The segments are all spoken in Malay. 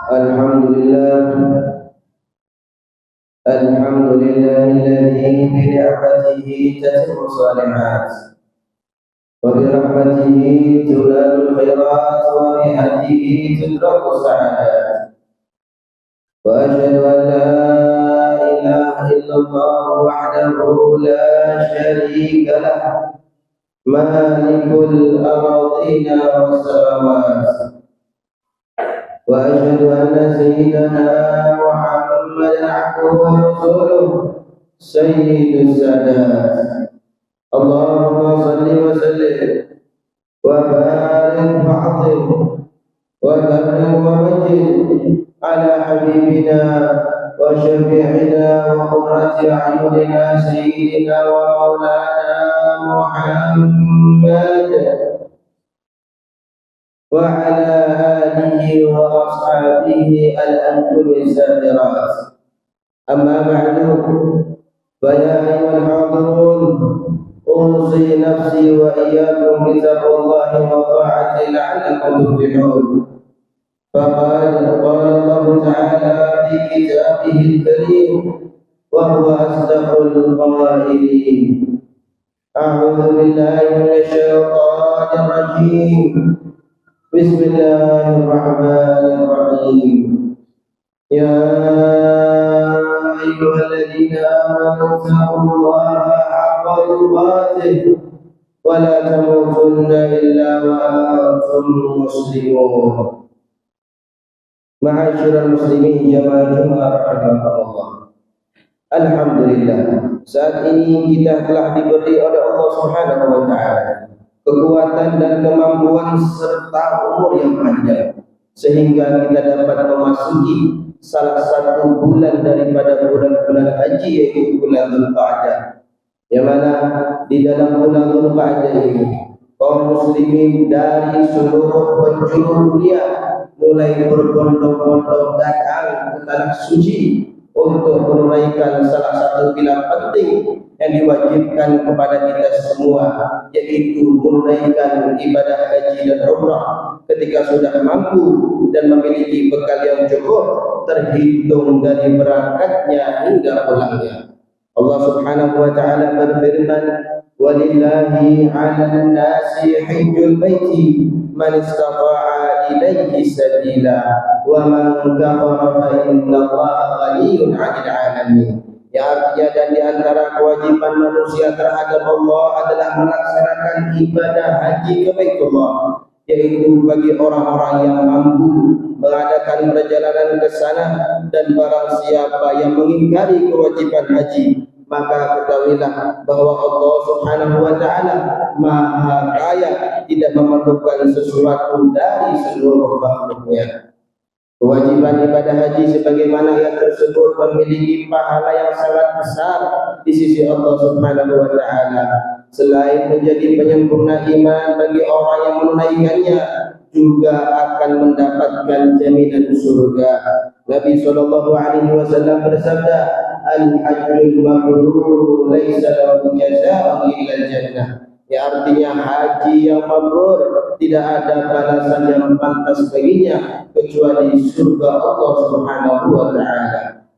Alhamdulillah, alhamdulillahilladzi bi ni'matihi tatimmu shalihat wa bi rahmatihi tulalul khairat wa bi hadihi tudraku sa'adat wa asyhadu an la ilaha illallah wahdahu la syarika lah malikul ardina was samawat wa asyhadu anna sayyidana Muhammadan abduhu wa rasuluh sayyidus sadat. Allahumma salli wa sallim wa barik wa azim wa karim wa majid ala habibina wa syafi'ina wa qurrati a'yunina sayyidina wa maulana Muhammad wa ala alihi wa ashabihi al-anjum as-sadirat. Amma ba'du, fa ya ayyuhal hadirun, usi nafsi wa iyyakum bi taqwallahi wa ta'atihi la'allakum tuflihun. Faqad qala Allah ta'ala fi kitabihi al-karim wa huwa asdaqul qailin. A'udzu billahi minasy syaithanir rajim. Bismillahirrahmanirrahim. Ya ayyuhalladzina amanu taqullaha haqqa tuqatih wa la tamutunna illa wa antum muslimun. Ma'asyiral muslimin jamaah Jumat rahimakumullah. Alhamdulillah, saat ini kita telah diberi oleh Allah Subhanahu wa taala kekuatan dan kemampuan serta umur yang panjang sehingga kita dapat memasuki salah satu bulan daripada bulan-bulan haji, yaitu bulan Dzulqa'dah. Yang mana di dalam bulan Dzulqa'dah ini kaum muslimin dari seluruh penjuru dunia mulai berbondong-bondong datang ke tanah suci untuk menunaikan salah satu pilar penting yang diwajibkan kepada kita semua, yaitu menunaikan ibadah haji dan umrah ketika sudah mampu dan memiliki bekal yang cukup, terhitung dari berangkatnya hingga pulangnya. Allah Subhanahu wa taala berfirman, "Walillahi 'alan nasi hajjul baiti man istata'a ilaihi sabila wa man kafara fa innallaha ghaniyyun 'anil 'alamin." Yang artinya, dan di antara kewajiban manusia terhadap Allah adalah melaksanakan ibadah haji ke Baitullah, yaitu bagi orang-orang yang mampu mengadakan perjalanan ke sana. Dan barang siapa yang mengingkari kewajiban haji, maka ketahuilah bahwa Allah Subhanahu wa taala Maha Kaya, tidak memerlukan sesuatu dari seluruh makhluknya. Kewajiban ibadah haji sebagaimana yang tersebut memiliki pahala yang sangat besar di sisi Allah Subhanahu wa taala. Selain menjadi penyempurna iman bagi orang yang menunaikannya, juga akan mendapatkan jaminan surga. Nabi sallallahu alaihi wasallam bersabda, "Al-hajjul mabrur laisa lahu jazaa'un illa al-jannah." Ya, artinya haji yang mabrur tidak ada balasan yang pantas baginya kecuali surga Allah Subhanahu wa taala.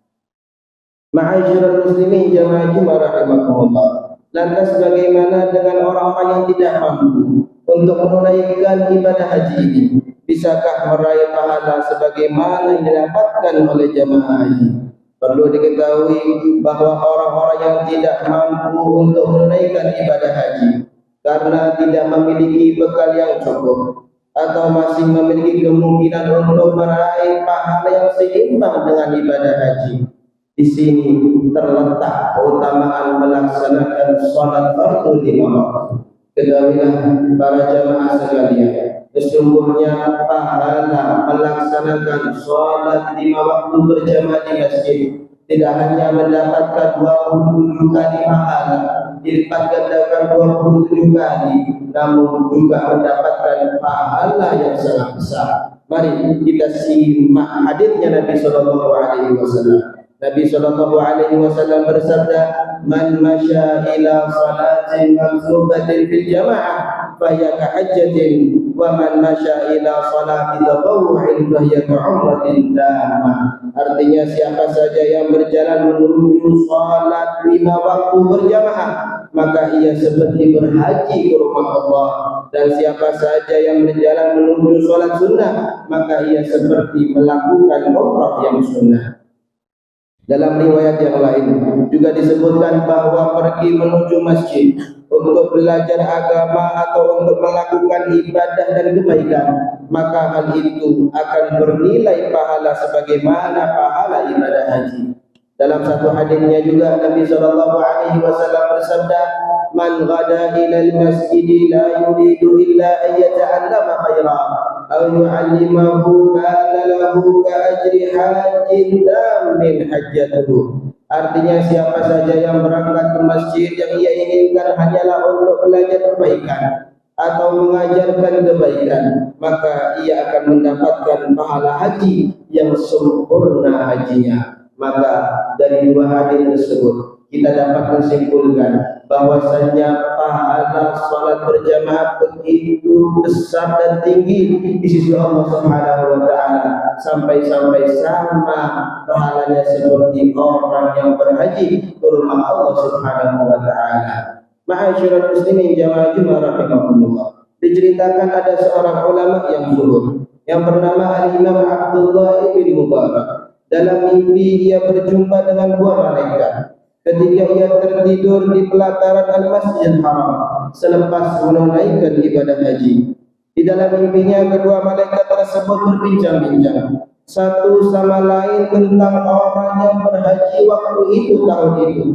Ma'asyiral muslimin jamaah Jumat rahimakumullah. Lantas bagaimana dengan orang-orang yang tidak mampu untuk menunaikan ibadah haji ini? Bisakah meraih pahala sebagaimana yang didapatkan oleh jamaah haji? Perlu diketahui bahwa orang-orang yang tidak mampu untuk menunaikan ibadah haji karena tidak memiliki bekal yang cukup atau masih memiliki kemungkinan untuk meraih pahala yang seimbang dengan ibadah haji, di sini terletak keutamaan melaksanakan salat fardu lima waktu. Ketahuilah para jamaah sekalian, sesungguhnya pahala melaksanakan salat lima waktu berjamaah di masjid tidak hanya mendapatkan 27 kali pahala, dilipat gandakan 27 kali, namun juga mendapatkan pahala yang sangat besar. Mari kita simak hadisnya Nabi sallallahu alaihi wasallam. Nabi sallallahu alaihi wasallam bersabda, "Man masya ila salatin maghlubatin fil jamaah fahiya ka hajjatin, wa man masya ila salati tatawwu'in fahiya ka umratin tamah." Artinya siapa saja yang berjalan menuju salat 5 waktu berjamaah, maka ia seperti berhaji ke rumah Allah. Dan siapa saja yang berjalan menuju salat sunnah, maka ia seperti melakukan umrah yang sunnah. Dalam riwayat yang lain juga disebutkan bahwa pergi menuju masjid untuk belajar agama atau untuk melakukan ibadah dan kebaikan, maka hal itu akan bernilai pahala sebagaimana pahala ibadah haji. Dalam satu hadisnya juga Nabi sallallahu alaihi wasallam bersabda, "Man ghada ila al-masjid la yuridu illa an yata'allama khairan aw yu'allimahu kana lahu ka ajri hajjin min hajjatuhu." Artinya siapa saja yang berangkat ke masjid yang ia inginkan hanyalah untuk belajar kebaikan atau mengajarkan kebaikan, maka ia akan mendapatkan pahala haji yang sempurna hajinya. Maka dari dua hadis tersebut kita dapat menyimpulkan bahwasanya pahala salat berjamaah begitu besar dan tinggi di sisi Allah Subhanahu wa taala, sampai-sampai sama pahalanya seperti orang yang berhaji ke rumah Allah Subhanahu wa taala. Ma'asyiral muslimin jamaah Jumat rahimakumullah. Diceritakan ada seorang ulama yang zuhud yang bernama Al-Imam Abdullah bin Mubarak. Dalam mimpi ia berjumpa dengan dua malaikat ketika ia tertidur di pelataran Al-Masjidil Haram selepas menunaikan ibadah haji. Di dalam mimpinya kedua malaikat tersebut berbincang-bincang satu sama lain tentang orang yang berhaji waktu itu, tahun itu.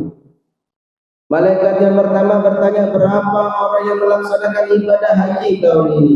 Malaikat yang pertama bertanya, berapa orang yang melaksanakan ibadah haji tahun ini?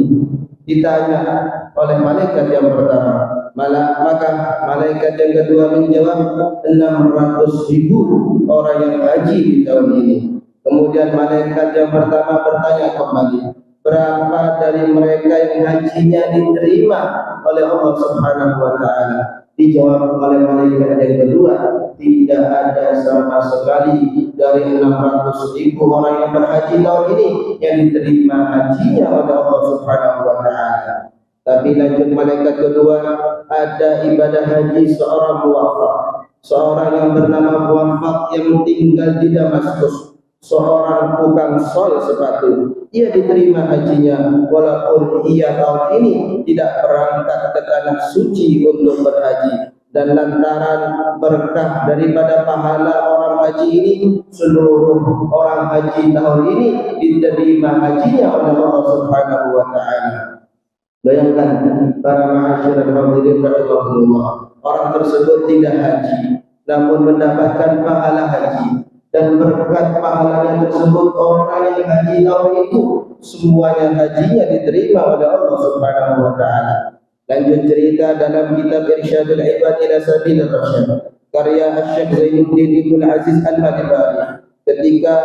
Ditanya oleh malaikat yang pertama, maka malaikat yang kedua menjawab 600.000 orang yang haji di tahun ini. Kemudian malaikat yang pertama bertanya kembali, berapa dari mereka yang hajinya diterima oleh Allah Subhanahu wa taala? Dijawab oleh malaikat yang kedua, tidak ada sama sekali dari 600.000 orang yang berhaji tahun ini yang diterima hajinya oleh Allah Subhanahu wa taala. Tapi lanjut malaikat kedua, ada ibadah haji seorang muwafaq, seorang yang bernama muwafaq yang tinggal di Damaskus, seorang tukang sol sepatu. Ia diterima hajinya walaupun ia tahun ini tidak berangkat ke tanah suci untuk berhaji. Dan lantaran berkah daripada pahala orang haji ini, seluruh orang haji tahun ini diterima hajinya oleh Allah Subhanahu wa taala. Bayangkan para ma'asyiral hadirin rahimahullah, orang tersebut tidak haji namun mendapatkan pahala haji, dan berkat pahalanya tersebut orang yang haji tahun itu semuanya hajinya diterima oleh Allah Subhanahu wa taala. Lanjut cerita dalam kitab Irsyadul Ibad ila Sabilir Rasyad karya Asy-Syaikh Zainuddin Ibnu Aziz Al-Madibari. Ketika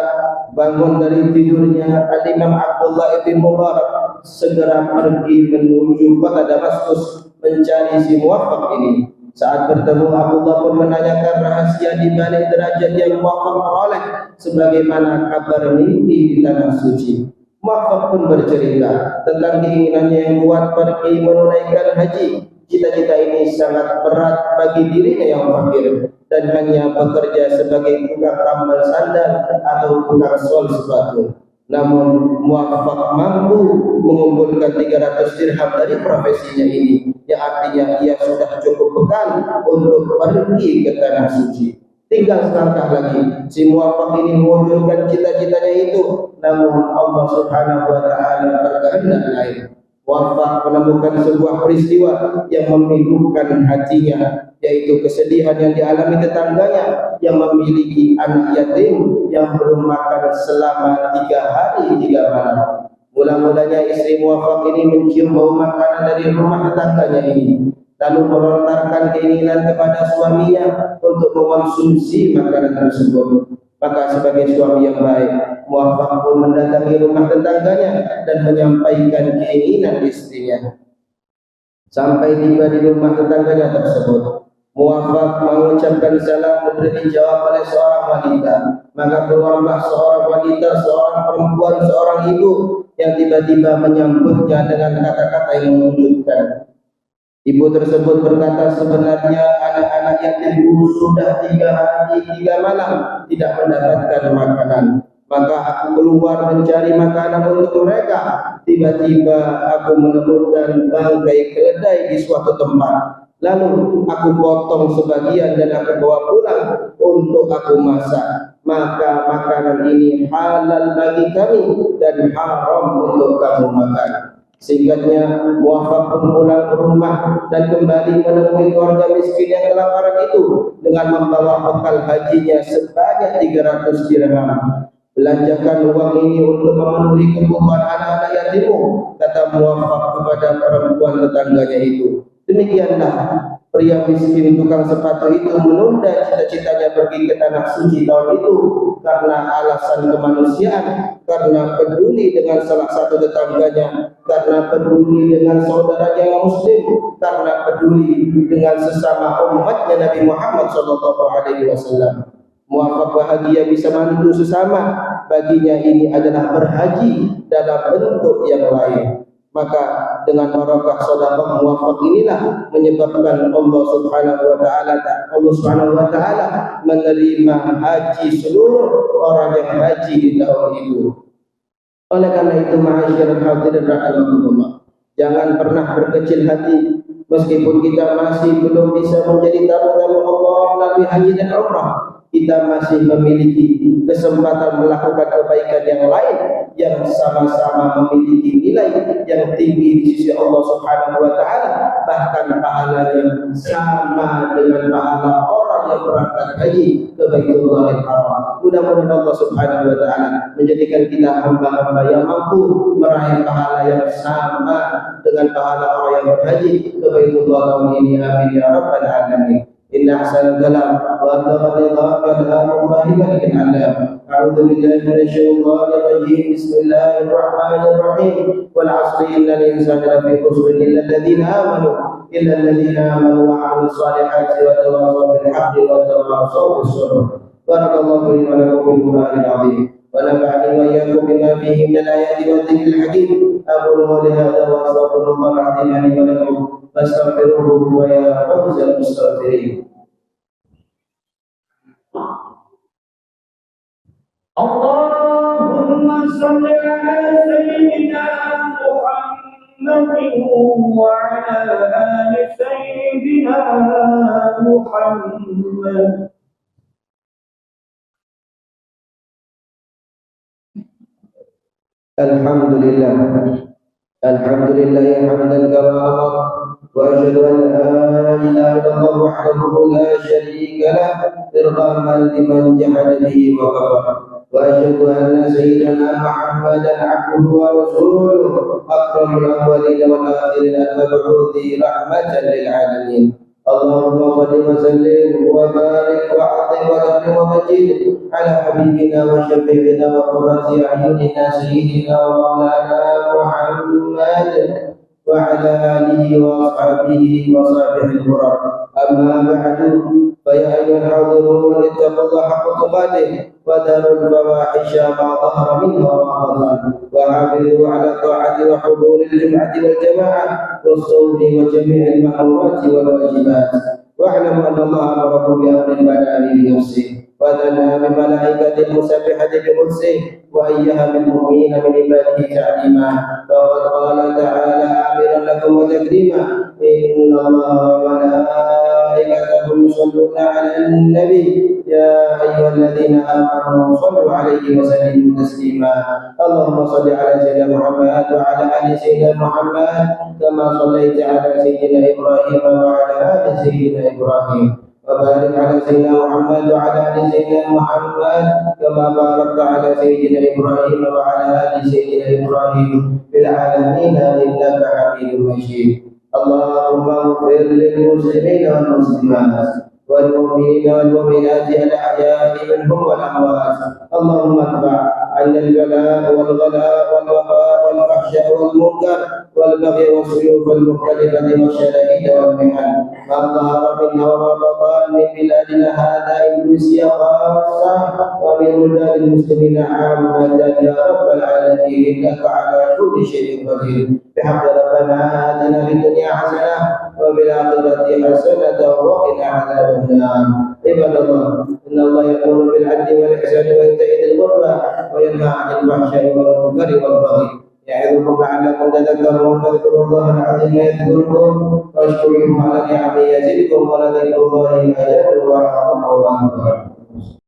bangun dari tidurnya, Al-Imam Abdullah bin Mubarak segera pergi menuju kota Damaskus mencari si muwafaq ini. Saat bertemu, Abdullah pun menanyakan rahasia di balik derajat yang muwafaq peroleh sebagaimana kabar mimpi di tanah suci. Muwafaq pun bercerita tentang keinginannya yang kuat pergi menunaikan haji. Cita-cita ini sangat berat bagi dirinya yang fakir dan hanya bekerja sebagai tukang tambal sandal atau tukang sol sepatu. Namun Muwafaq mampu mengumpulkan 300 dirham dari profesinya ini, yang artinya ia sudah cukup bekal untuk pergi ke tanah suci. Tinggal selangkah lagi si Muwafaq ini mewujudkan cita-citanya itu, namun Allah Subhanahu wa taala berkehendak lain. Muwafaq menemukan sebuah peristiwa yang memilukan hatinya, yaitu kesedihan yang dialami tetangganya yang memiliki anak yatim yang belum makan selama 3 hari 3 malam. Mula-mulanya istri Muwafaq ini mencium bau makanan dari rumah tetangganya ini, lalu melontarkan keinginan kepada suaminya untuk mengonsumsi makanan tersebut. Maka sebagai suami yang baik, Muwaffaq pun mendatangi rumah tetangganya dan menyampaikan keinginan istrinya. Sampai tiba di rumah tetangganya tersebut, Muwaffaq mengucapkan salam memberi dijawab oleh seorang wanita. Maka keluarlah seorang wanita, seorang perempuan, seorang ibu yang tiba-tiba menyambutnya dengan kata-kata yang mengejutkan. Ibu tersebut berkata, sebenarnya anak-anak yatimku sudah 3 hari 3 malam tidak mendapatkan makanan. Maka aku keluar mencari makanan untuk mereka. Tiba-tiba aku menemukan bangkai keledai di suatu tempat. Lalu aku potong sebagian dan aku bawa pulang untuk aku masak. Maka makanan ini halal bagi kami dan haram untuk kamu makan. Singkatnya, Muwaffaq pun pulang ke rumah dan kembali menemui keluarga miskin yang kelaparan itu dengan membawa bekal hajinya sebanyak 300 dirham. Belanjakan uang ini untuk memenuhi kebutuhan anak-anak yatimmu, kata Muwaffaq kepada perempuan tetangganya itu. Demikianlah pria miskin tukang sepatu itu menunda cita-citanya pergi ke tanah suci tahun itu karena alasan kemanusiaan, karena peduli dengan salah satu tetangganya, karena peduli dengan saudaranya yang muslim, karena peduli dengan sesama umatnya Nabi Muhammad SAW. Muwaffaq bahagia bisa bantu sesama, baginya ini adalah berhaji dalam bentuk yang lain. Maka dengan barakah sedekah Muwaffaq inilah menyebabkan Allah Subhanahu wa taala menerima haji seluruh orang yang haji di tahun itu. Oleh karena itu, ma'asyiral hadirin rahimakumullah, jangan pernah berkecil hati meskipun kita masih belum bisa menjadi tamu-tamu Allah melalui haji dan umrah. Kita masih memiliki kesempatan melakukan kebaikan yang lain yang sama-sama memiliki nilai yang tinggi di sisi Allah Subhanahu wa taala, bahkan pahalanya sama dengan pahala orang yang berangkat haji ke Baitullahil Haram. Mudah-mudahan Allah Subhanahu wa taala menjadikan kita hamba-hamba yang mampu meraih pahala yang sama dengan pahala orang yang berhaji ke Baitullah tahun ini. Amin ya rabbal alamin. إن أحسن الكلام وأبلغ النظام كلام الله ملك الأعلام. أعوذ بالله من الشيطان الرجيم. بسم الله الرحمن الرحيم. والعصر إن الإنسان لفي خسر إلا الذين آمنوا وعملوا الصالحات وتواصوا بالحق وتواصوا بالصبر. بارك الله لي ولكم في القرآن العظيم ونفعني وإياكم بما فيه من الآيات والذكر الحكيم. أقول قولي هذا وأستغفر الله العظيم لي ولكم فاستغفروه ويا فوز المستغفرين. اللهم صل على سيدنا محمد وعلى آل سيدنا محمد. Alhamdulillah hamdan kama amar وأشهد أن لا إله إلا الله وحده لا شريك له إرغاما لمن جحد به وكفر وأشهد أن سيدنا محمدا عبده ورسوله أكرم الأولين والآخرين المبعوث رحمة للعالمين. اللهم صل وسلم وبارك وعظم وكرم ومجد على حبيبنا وشفيعنا وقرة أعيننا سيدنا ومولانا محمد وعلى آله وأصحابه وصحبه الغرر. أما بعد، فيا أيها الحاضرون اتقوا الله حق تقاته وذروا الفواحش ما ظهر منها وما بطن وحافظوا على الطاعة وحضور الجمعة والجماعة والصوم وجميع المأمورات والواجبات. واعلموا أن الله أمركم بأمر بدأ بنفسه وثنى بملائكة المسبحة بقدسه وأيها بالمؤمنين من عباده تعليما. فقد قال تعالى آمرا لكم وتكريما: إن الله وملائكته يصلون على النبي يا أيها الذين آمنوا صلوا عليه وسلموا تسليما. اللهم صل على سيدنا محمد وعلى آل سيدنا محمد كما صليت على سيدنا إبراهيم وعلى آل سيدنا إبراهيم، وبارك على سيدنا محمد وعلى آل سيدنا محمد كما باركت على سيدنا إبراهيم وعلى آل سيدنا إبراهيم في العالمين إنك حميد مجيد. اللهم اغفر للمسلمين والمسلمات والمؤمنين والمؤمنات الأحياء منهم والأموات. اللهم ادفع عند البلاء والغلاء والوباء والفحشاء والمنكر والبغي والسيوف المختلفة والشدائد والمحن ما ظهر منها وما بطن من بلادنا هذا إندونيسيا خاصة ومن بلاد المسلمين عامة يا رب العالمين إنك على كل شيء قدير بحق ربنا آتنا في الدنيا حسنة وفي الآخرة حسنة وقنا عذاب النار عباد الله إن الله يقول بالعدل والإحسان وإيتاء ذي القربى وينهى عن الفحشاء والمنكر والبغي يعظكم لعلكم تذكرون فاذكروا الله العظيم يذكركم واشكروه على نعمه يزدكم ولذكر الله أجل وأعظم وأكبر.